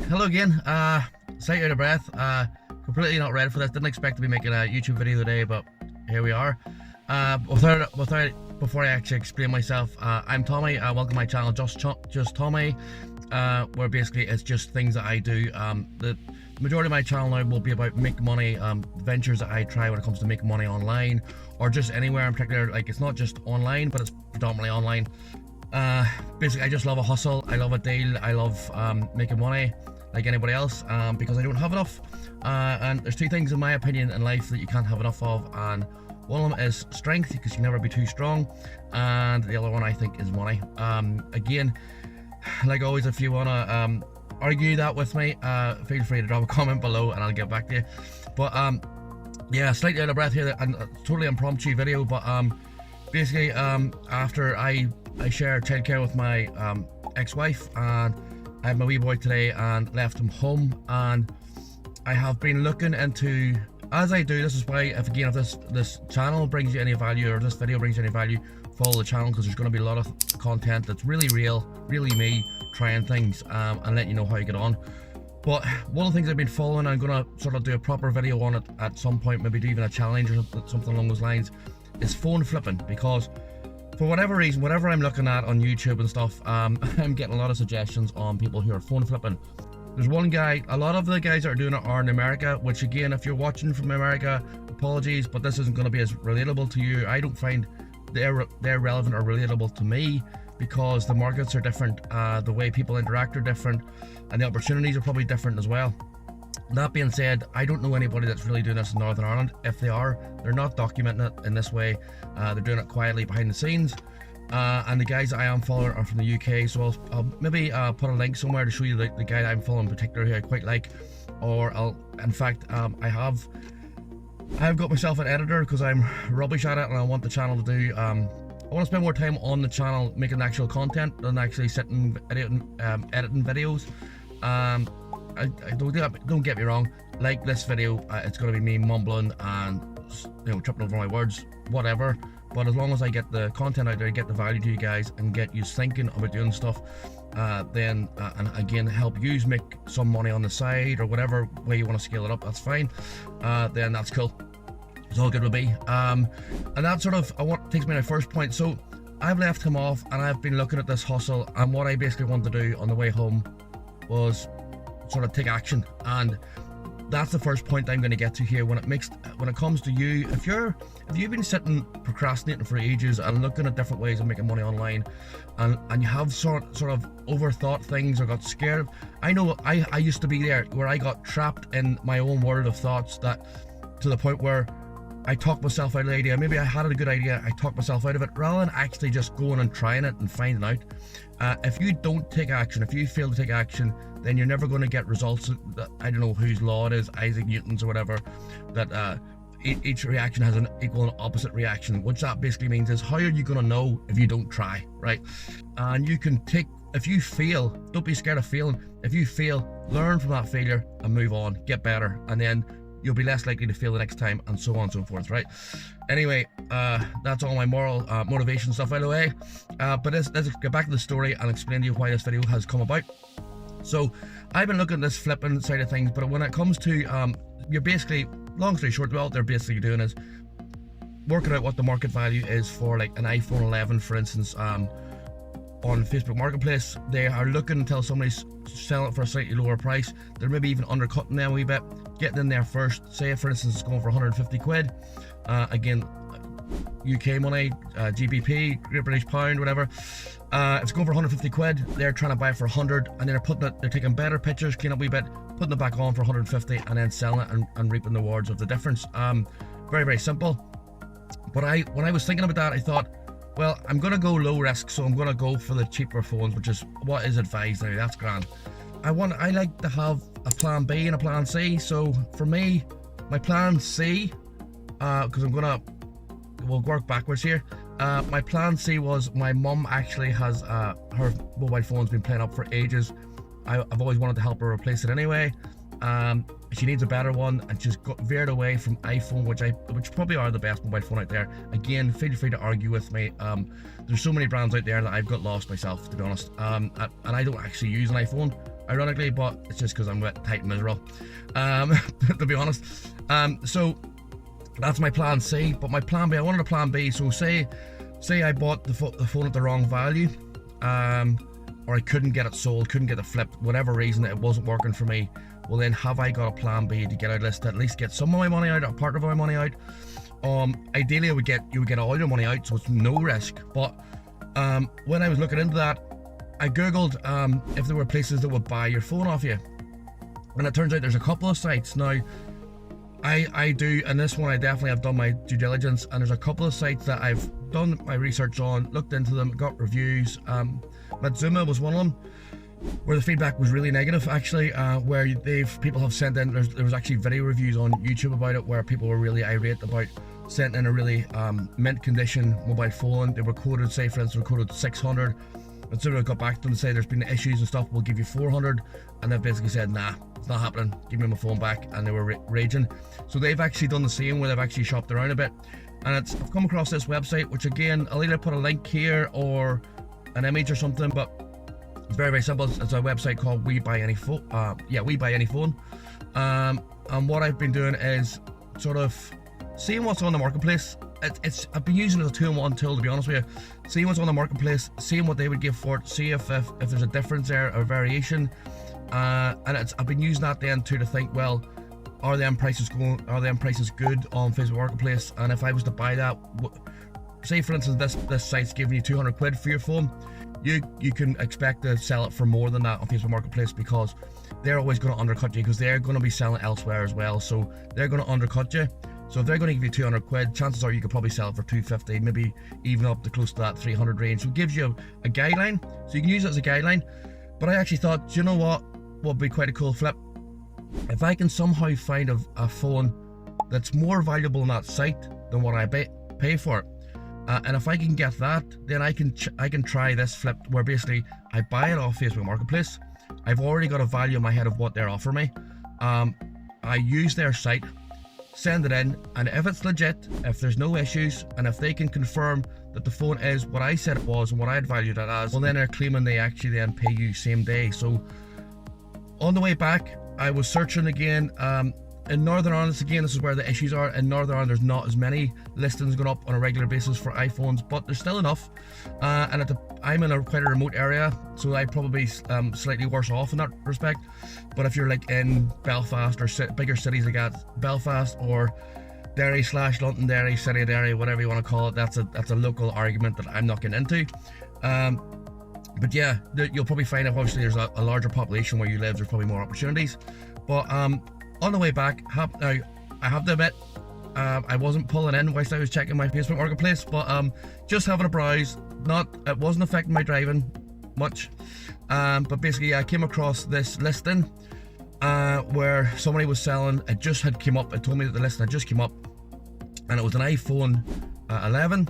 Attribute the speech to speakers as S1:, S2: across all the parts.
S1: Hello again. Slightly out of breath. Completely not ready for this. Didn't expect to be making a YouTube video today, but here we are. Before I actually explain myself, I'm Tommy. Welcome to my channel, Just Tommy, where basically it's just things that I do. The majority of my channel now will be about making money, ventures that I try when it comes to making money online, or just anywhere in particular. Like, it's not just online, but it's predominantly online. Basically, I just love a hustle. I love a deal. I love making money like anybody else, because I don't have enough. And there's two things in my opinion in life that you can't have enough of, and one of them is strength, because you can never be too strong, and the other one I think is money. Again, like always, if you want to argue that with me, feel free to drop a comment below and I'll get back to you. But yeah, slightly out of breath here, and a totally impromptu video, but basically after I share childcare with my ex-wife, and I have my wee boy today and left him home, and I have been looking into, as I do, this is why if this channel brings you any value, or this video brings you any value, follow the channel, because there's going to be a lot of content that's really real, really me trying things, and let you know how you get on. But one of the things I've been following, I'm going to sort of do a proper video on it at some point, maybe do even a challenge or something along those lines, is phone flipping. Because for whatever reason, whatever I'm looking at on YouTube and stuff, I'm getting a lot of suggestions on people who are phone flipping. There's one guy, a lot of the guys that are doing it are in America, which again, if you're watching from America, apologies, but this isn't going to be as relatable to you. I don't find they're relevant or relatable to me, because the markets are different, the way people interact are different, and the opportunities are probably different as well. That being said, I don't know anybody that's really doing this in Northern Ireland. If they are, they're not documenting it in this way. They're doing it quietly behind the scenes. And the guys that I am following are from the UK, so I'll maybe put a link somewhere to show you the guy that I'm following in particular, who I quite like. Or in fact, I've got myself an editor, because I'm rubbish at it, and I want the channel to do. I want to spend more time on the channel making actual content than actually sitting editing videos. Don't get me wrong, like this video, it's going to be me mumbling and tripping over my words, whatever. But as long as I get the content out there, get the value to you guys, and get you thinking about doing stuff, then and again help you make some money on the side, or whatever way you want to scale it up, that's fine. Then that's cool. It's all good with me. And that sort of takes me to my first point. So I've left him off, and I've been looking at this hustle, and what I basically wanted to do on the way home was sort of take action. And that's the first point I'm going to get to here. When it comes to you, if you've been sitting procrastinating for ages and looking at different ways of making money online, and you have sort of overthought things or got scared. I know I used to be there, where I got trapped in my own world of thoughts, that to the point where I talked myself out of the idea. Maybe I had a good idea, I talked myself out of it, rather than actually just going and trying it and finding out. If you don't take action, if you fail to take action, then you're never going to get results. I don't know whose law it is, Isaac Newton's or whatever, that each reaction has an equal and opposite reaction. Which that basically means is, how are you going to know if you don't try, right? And you can if you fail, don't be scared of failing. If you fail, learn from that failure and move on, get better, and then you'll be less likely to fail the next time, and so on and so forth, right? Anyway, that's all my motivation stuff out of the way. But let's get back to the story and explain to you why this video has come about. So I've been looking at this flipping side of things, but when it comes to you're basically, long story short, what they're basically doing is working out what the market value is for, like, an iPhone 11, for instance, on Facebook Marketplace. They are looking until somebody's selling it for a slightly lower price. They're maybe even undercutting them a wee bit, getting in there first. Say, for instance, it's going for 150 quid. Again, UK money, GBP, Great British Pound, whatever. It's going for 150 quid. They're trying to buy it for 100, and then they're taking better pictures, clean up a wee bit, putting it back on for 150, and then selling it and reaping the rewards of the difference. Very, very simple. But when I was thinking about that, I thought, well, I'm going to go low risk, so I'm going to go for the cheaper phones, which is what is advised now. That's grand. I like to have a plan B and a plan C. So for me, my plan C, because we'll work backwards here. My plan C was, my mum actually has her mobile phone's been playing up for ages. I've always wanted to help her replace it anyway. She needs a better one, and she's got veered away from iPhone, which probably are the best mobile phone out there. Again, feel free to argue with me. There's so many brands out there that I've got lost myself, to be honest. And I don't actually use an iPhone, ironically, but it's just because I'm tight and miserable, to be honest. So that's my plan C. But my plan B, I wanted a plan B. So say I bought the phone at the wrong value, or I couldn't get it sold, couldn't get it flipped, whatever reason, it wasn't working for me. Well, then have I got a plan B to get out of this, to at least get some of my money out, a part of my money out? Ideally, you would get all your money out, so it's no risk. But when I was looking into that, I googled if there were places that would buy your phone off you, and it turns out there's a couple of sites. Now, I do, and this one I definitely have done my due diligence, and there's a couple of sites that I've done my research on, looked into them, got reviews. Matsuma was one of them, where the feedback was really negative, actually, where people have sent in, there was actually video reviews on YouTube about it, where people were really irate about sending in a really mint condition mobile phone. They were quoted, say for instance, quoted 600, and so I got back to them to say there's been issues and stuff, we'll give you 400, and they basically said, nah, it's not happening, give me my phone back, and they were raging. So they've actually done the same, where they've actually shopped around a bit, and I've come across this website, which again, I'll either put a link here or an image or something, but it's very, very simple. It's a website called We Buy Any Phone. We Buy Any Phone. And what I've been doing is sort of seeing what's on the marketplace. I've been using it as a 2-in-1 tool, to be honest with you. Seeing what's on the marketplace, seeing what they would give for it, see if there's a difference there or variation. And I've been using that then to think, well, are them prices good on Facebook Marketplace? And if I was to buy that, say for instance this site's giving you 200 quid for your phone, you can expect to sell it for more than that on Facebook Marketplace, because they're always going to undercut you, because they're going to be selling elsewhere as well, so they're going to undercut you. So if they're going to give you 200 quid, chances are you could probably sell it for 250, maybe even up to close to that 300 range. So it gives you a guideline, so you can use it as a guideline. But I actually thought, do you know what would be quite a cool flip? If I can somehow find a phone that's more valuable on that site than what I pay for it, and if I can get that, then I can try this flip, where basically I buy it off Facebook Marketplace. I've already got a value in my head of what they're offering me. I use their site, send it in, and if it's legit, if there's no issues, and if they can confirm that the phone is what I said it was and what I had valued it as, well, then they're claiming they actually then pay you same day. So on the way back, I was searching again. In Northern Ireland, again, this is where the issues are. In Northern Ireland, there's not as many listings going up on a regular basis for iPhones, but there's still enough. And I'm in quite a remote area, so I'm probably slightly worse off in that respect. But if you're like in Belfast or bigger cities like that, Belfast or Derry/Londonderry, City of Derry, whatever you want to call it, that's a local argument that I'm not getting into. But yeah, you'll probably find out, obviously there's a larger population where you live, there's probably more opportunities. But on the way back, I have to admit, I wasn't pulling in whilst I was checking my Facebook Marketplace, but just having a browse. It wasn't affecting my driving much. But basically, I came across this listing where somebody was selling. It just had come up. It told me that the listing had just come up, and it was an iPhone 11.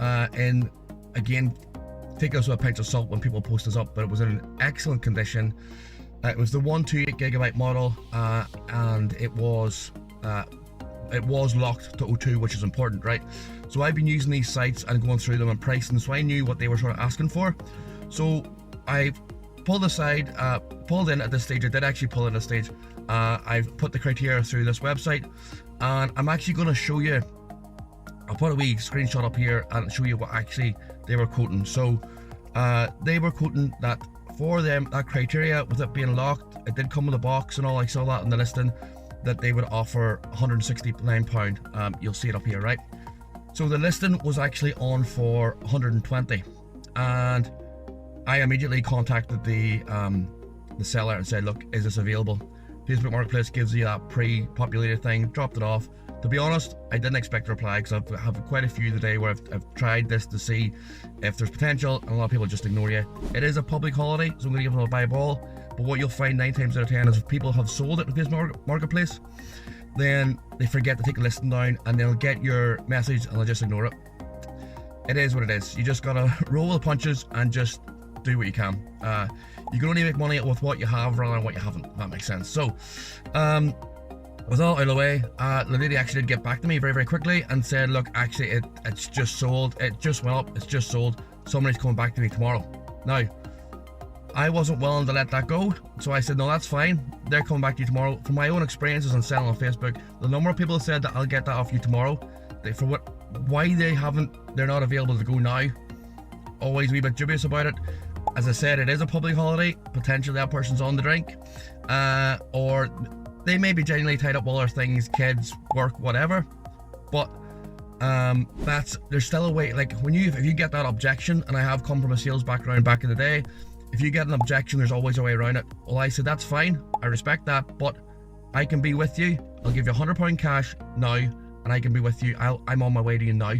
S1: And again, take this with a pinch of salt when people post this up, but it was in excellent condition. It was the 128GB model, and it was locked to O2, which is important, right? So I've been using these sites and going through them and pricing, so I knew what they were sort of asking for. So I pulled in at this stage. I did actually pull in at this stage. I've put the criteria through this website, and I'm actually going to show you. I'll put a wee screenshot up here and show you what actually they were quoting. So they were quoting that for them, that criteria, with it being locked, it did come with a box and all. I saw that in the listing, that they would offer £169. You'll see it up here, right? So the listing was actually on for 120, and I immediately contacted the seller and said, look, is this available? Facebook Marketplace gives you that pre-populated thing, dropped it off. To be honest, I didn't expect a reply, because I have quite a few today where I've tried this to see if there's potential, and a lot of people just ignore you. It is a public holiday, so I'm going to give them a buy ball. But what you'll find 9 times out of 10 is if people have sold it with this marketplace, then they forget to take the listing down, and they'll get your message and they'll just ignore it. It is what it is. You just gotta roll the punches and just do what you can. You can only make money with what you have rather than what you haven't, if that makes sense. So with all out of the way, the lady actually did get back to me very, very quickly and said, look, actually it's just sold, it just went up, it's just sold, somebody's coming back to me tomorrow. Now, I wasn't willing to let that go, so I said, no, that's fine, they're coming back to you tomorrow. From my own experiences on selling on Facebook, the number of people said that I'll get that off you tomorrow, why they're not available to go now, always a wee bit dubious about it. As I said, it is a public holiday, potentially that person's on the drink, or they may be genuinely tied up with other things, kids, work, whatever. But there's still a way. Like if you get that objection, and I have come from a sales background back in the day, if you get an objection, there's always a way around it. Well, I said that's fine, I respect that, but I can be with you. I'll give you £100 cash now, and I can be with you. I'm on my way to you now.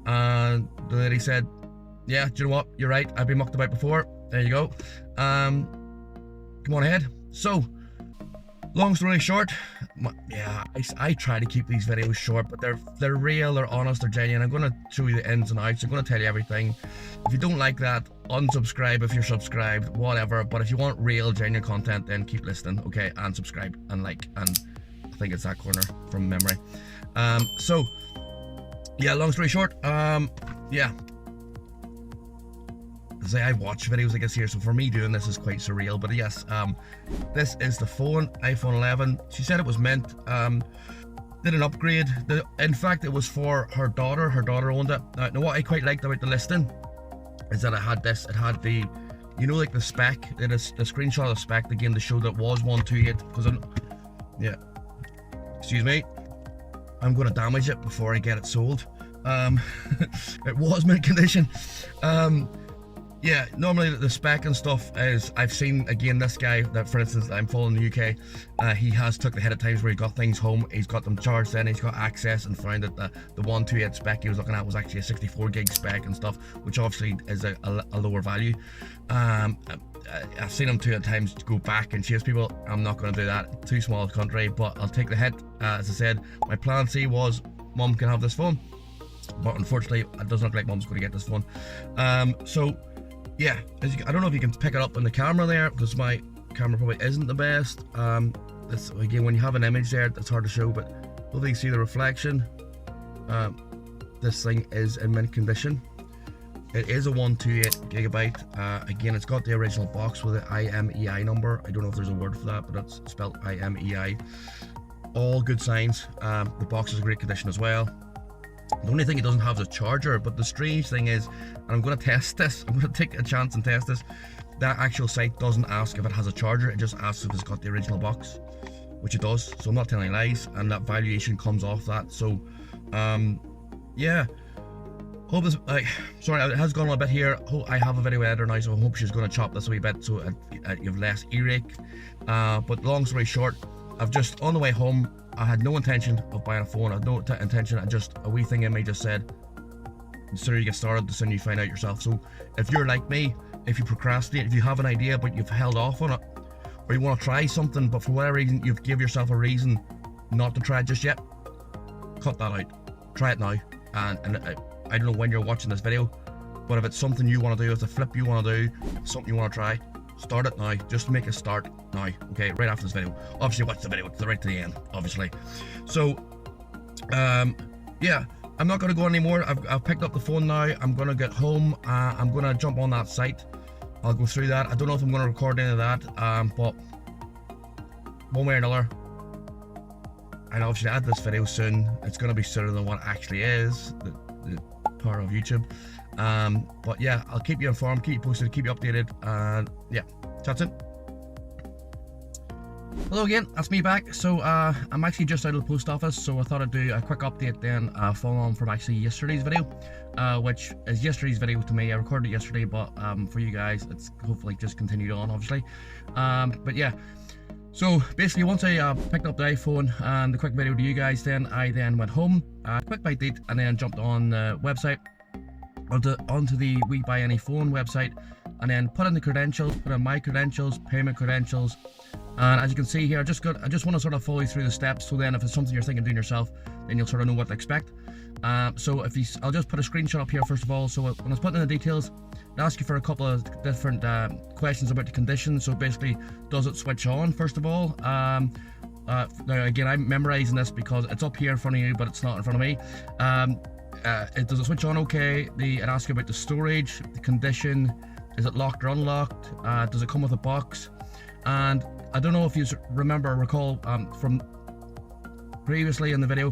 S1: And the lady said, yeah, do you know what? You're right. I've been mucked about before. There you go. Come on ahead. So, long story short, yeah, I try to keep these videos short, but they're real, they're honest, they're genuine. I'm going to show you the ins and outs. I'm going to tell you everything. If you don't like that, unsubscribe if you're subscribed, whatever. But if you want real, genuine content, then keep listening, okay? And subscribe and like, and I think it's that corner from memory. So, yeah, long story short, yeah. Say I watch videos, I guess, here, so for me doing this is quite surreal. But yes, this is the phone, iPhone 11. She said it was mint. Did an upgrade. In fact, it was for her daughter. Her daughter owned it. Now what I quite liked about the listing is that it had this. It had the, you know, like the spec. It is the screenshot of the spec, the game to show that it was 128. Because yeah, excuse me, I'm going to damage it before I get it sold. It was mint condition. Yeah, normally the spec and stuff is, I've seen, again, this guy that, for instance, I'm following in the UK, he has took the hit at times where he got things home, he's got them charged in, he's got access, and found that the 128 spec he was looking at was actually a 64 gig spec and stuff, which obviously is a lower value. I've seen him two at times go back and chase people. I'm not going to do that, too small a country, but I'll take the hit. As I said, my plan C was, Mum can have this phone, but unfortunately, it doesn't look like Mum's going to get this phone. So, yeah, I don't know if you can pick it up on the camera there, because my camera probably isn't the best. This, again, when you have an image there, it's hard to show, but hopefully you see the reflection. This thing is in mint condition. It is a 128 gigabyte. Again, it's got the original box with the IMEI number. I don't know if there's a word for that, but it's spelled IMEI. All good signs. The box is in great condition as well. The only thing it doesn't have is a charger, but the strange thing is, and I'm going to test this, I'm going to take a chance and test this, that actual site doesn't ask if it has a charger, it just asks if it's got the original box, which it does, so I'm not telling lies, and that valuation comes off that. So yeah, hope this, sorry, it has gone a bit here. I have a video editor now, so I hope she's going to chop this a wee bit so you have less earache. But long story short, I've just, on the way home, I had no intention of buying a phone. I had no intention. A wee thing in me just said, the sooner you get started, the sooner you find out yourself. So if you're like me, if you procrastinate, if you have an idea but you've held off on it, or you want to try something but for whatever reason you've give yourself a reason not to try it just yet, cut that out. Try it now. And I don't know when you're watching this video, but if it's something you want to do, if it's a flip you want to do, something you want to try, start it now. Just make a start now, okay, right after this video. Obviously watch the video right to the end, obviously. So yeah, I'm not going to go anymore. I've picked up the phone now. I'm going to get home. I'm going to jump on that site. I'll go through that. I don't know if I'm going to record any of that, but one way or another, and obviously add this video soon. It's going to be sooner than what it actually is, the power of YouTube. But yeah, I'll keep you informed, keep you posted, keep you updated, and yeah, chat soon. Hello again, that's me back. So I'm actually just out of the post office, so I thought I'd do a quick update then, follow on from actually yesterday's video, which is yesterday's video to me. I recorded it yesterday, but for you guys, it's hopefully just continued on, obviously. But yeah, so basically once I picked up the iPhone and the quick video to you guys, then I then went home, quick bite date, and then jumped on the website, onto the We Buy Any Phone website, and then put in the credentials, put in my credentials, payment credentials, and as you can see here, I just want to sort of follow you through the steps, so then if it's something you're thinking of doing yourself, then you'll sort of know what to expect. So I'll just put a screenshot up here first of all. So when I was putting in the details, it asks you for a couple of different questions about the condition. So basically, does it switch on first of all? Now again, I'm memorizing this because it's up here in front of you, but it's not in front of me. Does it switch on okay? It asks you about the storage, the condition, is it locked or unlocked? Does it come with a box? And I don't know if you remember or recall from previously in the video,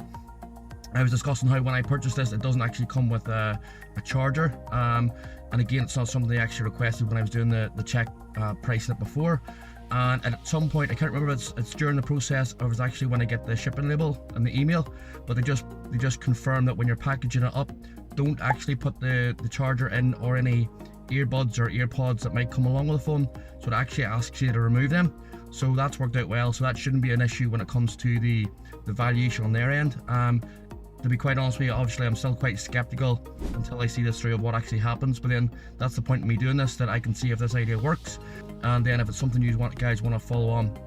S1: I was discussing how when I purchased this, it doesn't actually come with a charger. And again, it's not something they actually requested when I was doing the check pricing it before. And at some point, I can't remember if it's during the process or it's actually when I get the shipping label and the email, but they just confirm that when you're packaging it up, don't actually put the charger in or any earbuds or earpods that might come along with the phone. So it actually asks you to remove them. So that's worked out well. So that shouldn't be an issue when it comes to the valuation on their end. To be quite honest with you, obviously I'm still quite skeptical until I see this through of what actually happens, but then that's the point of me doing this, that I can see if this idea works, and then if it's something you guys want to follow on,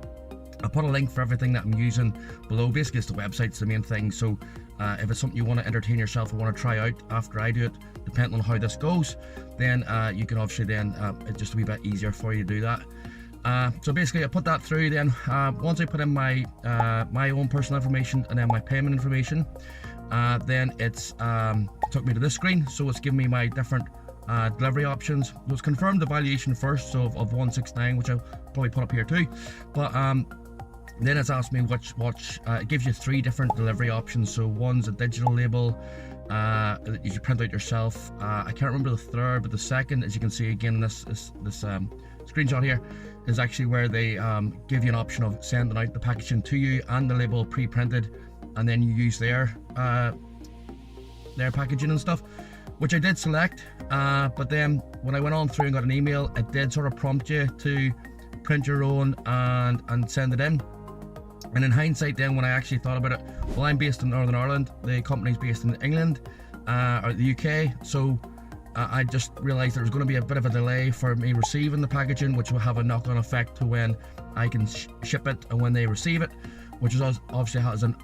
S1: I'll put a link for everything that I'm using below. Basically it's the website's the main thing, so if it's something you want to entertain yourself or want to try out after I do it, depending on how this goes, then you can obviously then it's just a wee bit easier for you to do that. So basically I put that through, then once I put in my own personal information and then my payment information, then it took me to this screen. So it's giving me my different delivery options. So it's confirmed the valuation first, so of 169, which I'll probably put up here too, but then it's asked me which it gives you 3 different delivery options. So one's a digital label that you should print out yourself. I can't remember the third, but the second, as you can see again in this screenshot here, is actually where they give you an option of sending out the packaging to you and the label pre-printed, and then you use their packaging and stuff, which I did select, but then when I went on through and got an email, it did sort of prompt you to print your own and send it in. And in hindsight then, when I actually thought about it, well, I'm based in Northern Ireland, the company's based in England or the UK, so I just realized there was going to be a bit of a delay for me receiving the packaging, which will have a knock-on effect to when I can ship it and when they receive it, which is obviously has a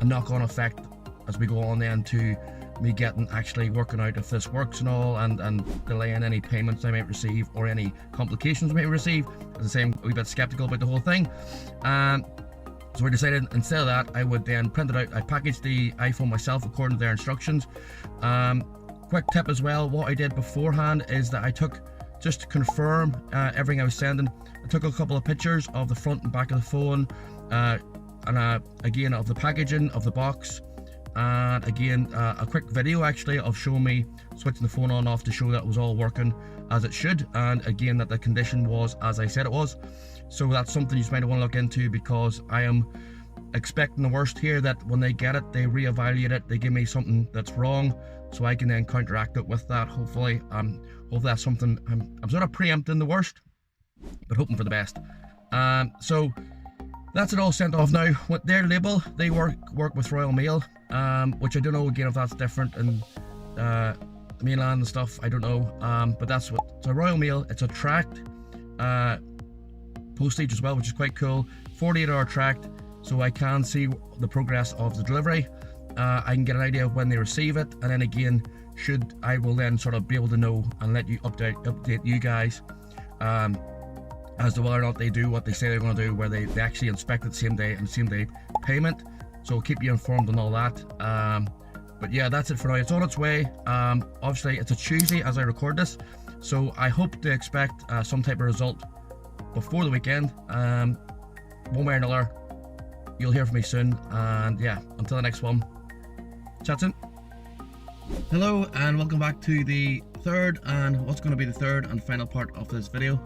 S1: knock-on effect as we go on then to me actually working out if this works and all, and delaying any payments I might receive or any complications I might receive. As I say, I'm a wee bit skeptical about the whole thing. So we decided instead of that, I would then print it out. I packaged the iPhone myself according to their instructions. Quick tip as well, what I did beforehand is that I took, just to confirm everything I was sending, I took a couple of pictures of the front and back of the phone, and again of the packaging of the box, and again a quick video actually of showing me switching the phone on and off to show that it was all working as it should, and again that the condition was as I said it was. So that's something you might want to look into, because I am expecting the worst here, that when they get it, they reevaluate it, they give me something that's wrong, so I can then counteract it with that. Hopefully that's something I'm sort of preempting the worst, but hoping for the best. So that's it all sent off now. With their label, they work with Royal Mail, which I don't know again if that's different in mainland and stuff, I don't know, but that's what, so Royal Mail, it's a tracked postage as well, which is quite cool. 48-hour tracked, so I can see the progress of the delivery. I can get an idea of when they receive it, and then again, I will then sort of be able to know and let you update you guys as to whether or not they do what they say they're going to do, where they actually inspect it same day and same day payment. So I'll keep you informed on all that. But yeah, that's it for now. It's on its way. Obviously it's a Tuesday as I record this, so I hope to expect some type of result before the weekend. One way or another, you'll hear from me soon, and yeah, until the next one, chat soon. Hello and welcome back to the third and what's going to be the third and final part of this video.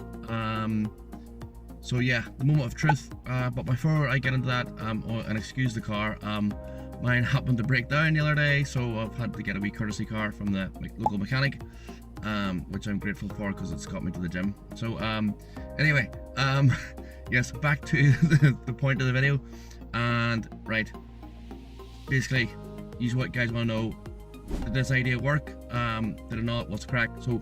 S1: So yeah, the moment of truth, but before I get into that, and excuse the car, mine happened to break down the other day, so I've had to get a wee courtesy car from the local mechanic, which I'm grateful for because it's got me to the gym. So anyway, yes, back to the point of the video, and right, basically, you guys want to know, did this idea work? Did it not? What's cracked? So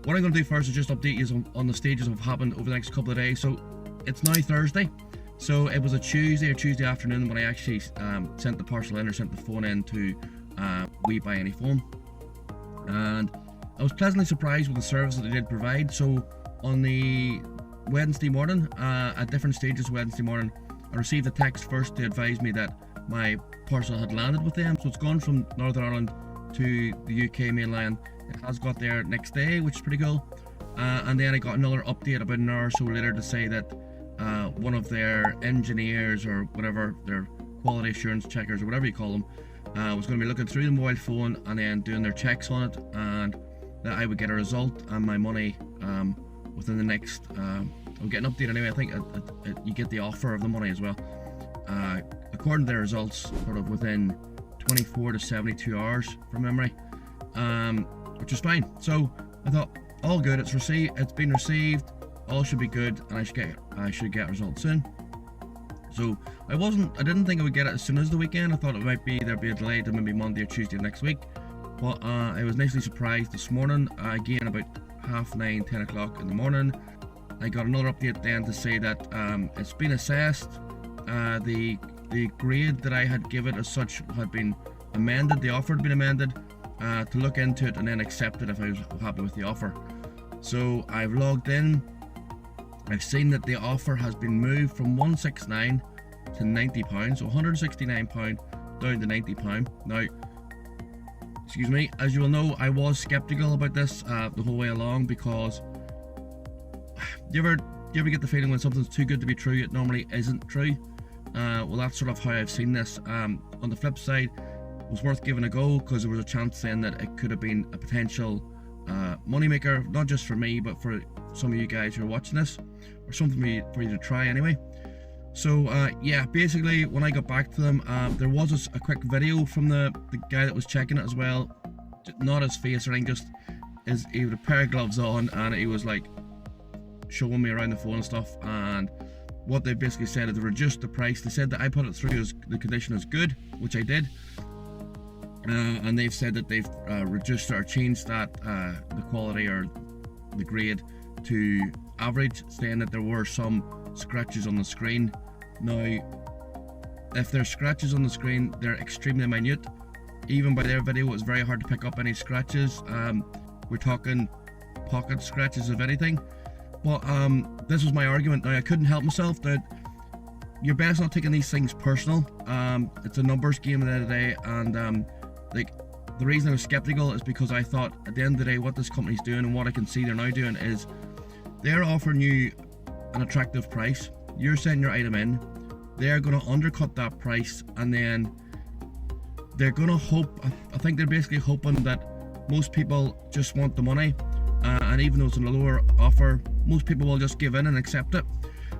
S1: what I'm going to do first is just update you on the stages of what happened over the next couple of days. So it's now Thursday, so it was a Tuesday afternoon when I actually sent the parcel in, or sent the phone in to We Buy Any Phone. And I was pleasantly surprised with the service that they did provide. So on the Wednesday morning, at different stages Wednesday morning, I received a text first to advise me that my parcel had landed with them. So it's gone from Northern Ireland to the UK mainland. It has got there next day, which is pretty cool. And then I got another update about an hour or so later to say that one of their engineers, or whatever, their quality assurance checkers or whatever you call them, was going to be looking through the mobile phone and then doing their checks on it, and that I would get a result and my money within the next I'll get an update anyway. I think you get the offer of the money as well, according to their results, sort of within 24 to 72 hours from memory, which is fine. So I thought, all good, it's been received, all should be good, and I should get results soon. So I didn't think I would get it as soon as the weekend. I thought there'd be a delay to maybe Monday or Tuesday of next week. But I was nicely surprised this morning, again about 9:30, 10 o'clock in the morning. I got another update then to say that it's been assessed. The grade that I had given as such had been amended. The offer had been amended to look into it and then accept it if I was happy with the offer. So I've logged in. I've seen that the offer has been moved from £169 to £90, so £169 down to £90. Now, excuse me, as you will know, I was skeptical about this the whole way along, because you ever get the feeling when something's too good to be true, it normally isn't true? Well, that's sort of how I've seen this. On the flip side, it was worth giving a go, because there was a chance then that it could have been a potential moneymaker, not just for me, but for some of you guys who are watching this, or something for you to try anyway. So yeah, basically when I got back to them, there was a quick video from the guy that was checking it as well, not his face or anything, just he had a pair of gloves on, and he was like showing me around the phone and stuff. And what they basically said is they reduced the price. They said that I put it through as the condition is good, which I did. And they've said that they've reduced or changed that the quality or the grade to average, saying that there were some scratches on the screen. Now, if there's scratches on the screen, they're extremely minute. Even by their video, it was very hard to pick up any scratches. We're talking pocket scratches, if anything. But this was my argument. Now, I couldn't help myself that you're best not taking these things personal. It's a numbers game at the end of the day, and like, the reason I was skeptical is because I thought at the end of the day what this company's doing, and what I can see they're now doing, is they're offering you an attractive price. You're sending your item in, they're going to undercut that price, and then they're going to hope, I think they're basically hoping that most people just want the money, and even though it's a lower offer, most people will just give in and accept it.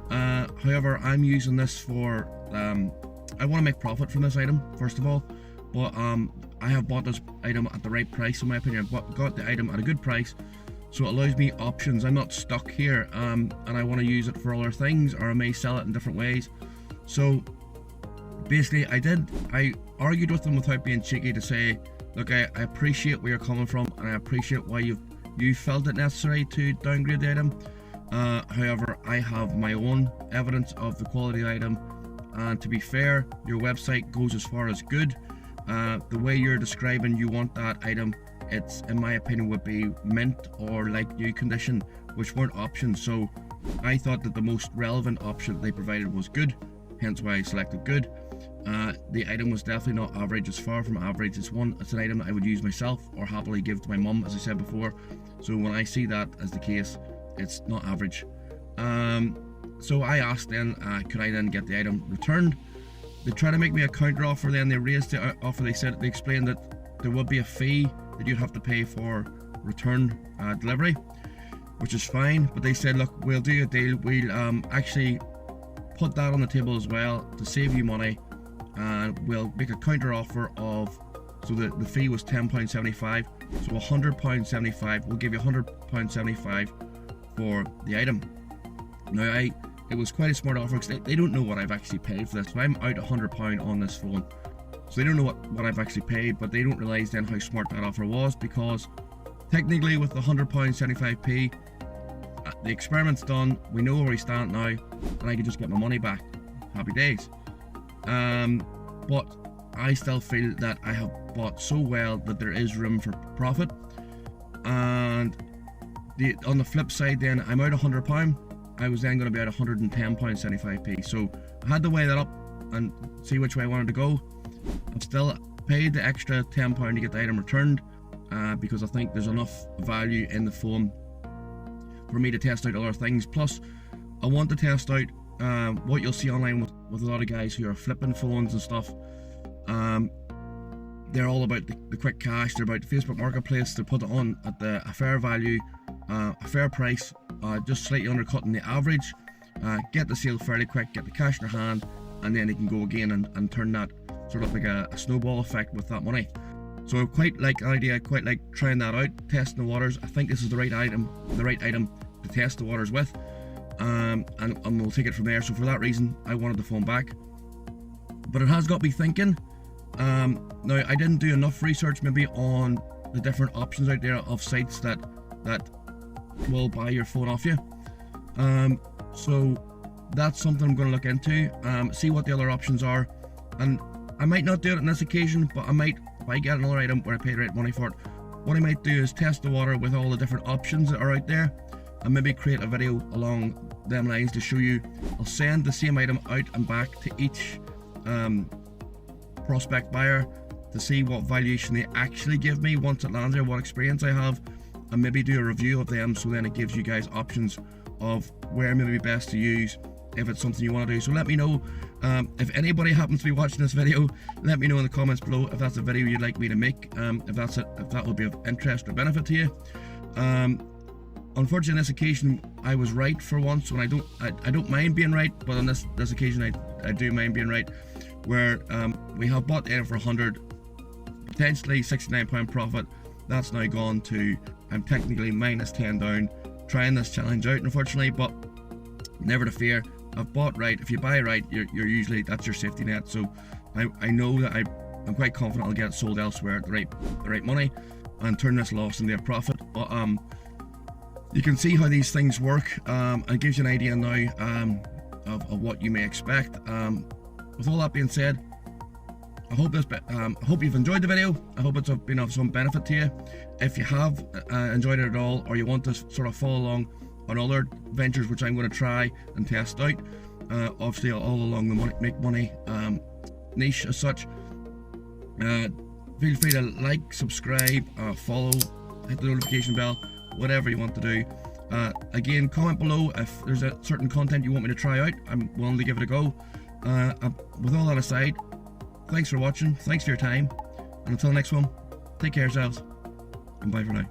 S1: However, I'm using this for I want to make profit from this item first of all, but I have bought this item at the right price in my opinion. I've got the item at a good price, so it allows me options. I'm not stuck here, and I want to use it for other things, or I may sell it in different ways. So basically I argued with them without being cheeky to say, look, I appreciate where you're coming from, and I appreciate why you felt it necessary to downgrade the item. However, I have my own evidence of the quality of the item, and to be fair, your website goes as far as good. The way you're describing you want that item, it's, in my opinion, would be mint or like new condition, which weren't options. So I thought that the most relevant option that they provided was good, hence why I selected good. The item was definitely not average. It's far from average. It's an item that I would use myself or happily give to my mum, as I said before. So when I see that as the case, it's not average. So I asked then, could I then get the item returned? They tried to make me a counter offer. Then they raised the offer. They explained that there would be a fee that you'd have to pay for return delivery, which is fine. But they said, look, we'll do a deal. We'll actually put that on the table as well to save you money, and we'll make a counter offer of, so the fee was £10.75, so £100.75. We'll give you £100.75 for the item. Now it was quite a smart offer, because they don't know what I've actually paid for this. So I'm out £100 on this phone, so they don't know what I've actually paid, but they don't realise then how smart that offer was, because technically with the £100.75p, the experiment's done. We know where we stand now, and I can just get my money back. Happy days. But I still feel that I have bought so well that there is room for profit. and on the flip side, then I'm out £100. I was then going to be out £110.75p. So I had to weigh that up and see which way I wanted to go. I've still paid the extra £10 to get the item returned, because I think there's enough value in the phone for me to test out other things. Plus, I want to test out what you'll see online with a lot of guys who are flipping phones and stuff. They're all about the quick cash. They're about the Facebook Marketplace. They put it on at a fair value, a fair price, just slightly undercutting the average. Get the sale fairly quick, get the cash in their hand, and then they can go again and turn that sort of like a snowball effect with that money. So I quite like the idea. I quite like trying that out, testing the waters. I think this is the right item to test the waters with, and we'll take it from there. So for that reason, I wanted the phone back, but it has got me thinking. Now, I didn't do enough research maybe on the different options out there of sites that will buy your phone off you. So that's something I'm going to look into, see what the other options are, and I might not do it on this occasion, but I might, if I get another item where I pay the right money for it, what I might do is test the water with all the different options that are out there, and maybe create a video along them lines to show you. I'll send the same item out and back to each prospect buyer to see what valuation they actually give me once it lands there, what experience I have, and maybe do a review of them, so then it gives you guys options of where maybe best to use if it's something you want to do. So let me know, if anybody happens to be watching this video, let me know in the comments below if that's a video you'd like me to make, if that would be of interest or benefit to you. Unfortunately, on this occasion I was right for once, when I don't mind being right, but on this occasion I do mind being right, where we have bought the item for 100, potentially £69 profit. That's now gone to, I'm technically minus 10 down, trying this challenge out, unfortunately, but never to fear. I've bought right. If you buy right, you're usually, that's your safety net. So I know that I'm quite confident I'll get it sold elsewhere at the right money and turn this loss into a profit. But you can see how these things work. It gives you an idea now of what you may expect. With all that being said, I hope you've enjoyed the video. I hope it's been of some benefit to you. If you have enjoyed it at all, or you want to sort of follow along on other ventures which I'm going to try and test out, obviously all along the make money niche as such, feel free to like, subscribe, follow, hit the notification bell, whatever you want to do. Again, comment below if there's a certain content you want me to try out. I'm willing to give it a go. With all that aside, thanks for watching, thanks for your time, and until next one, take care of yourselves, and bye for now.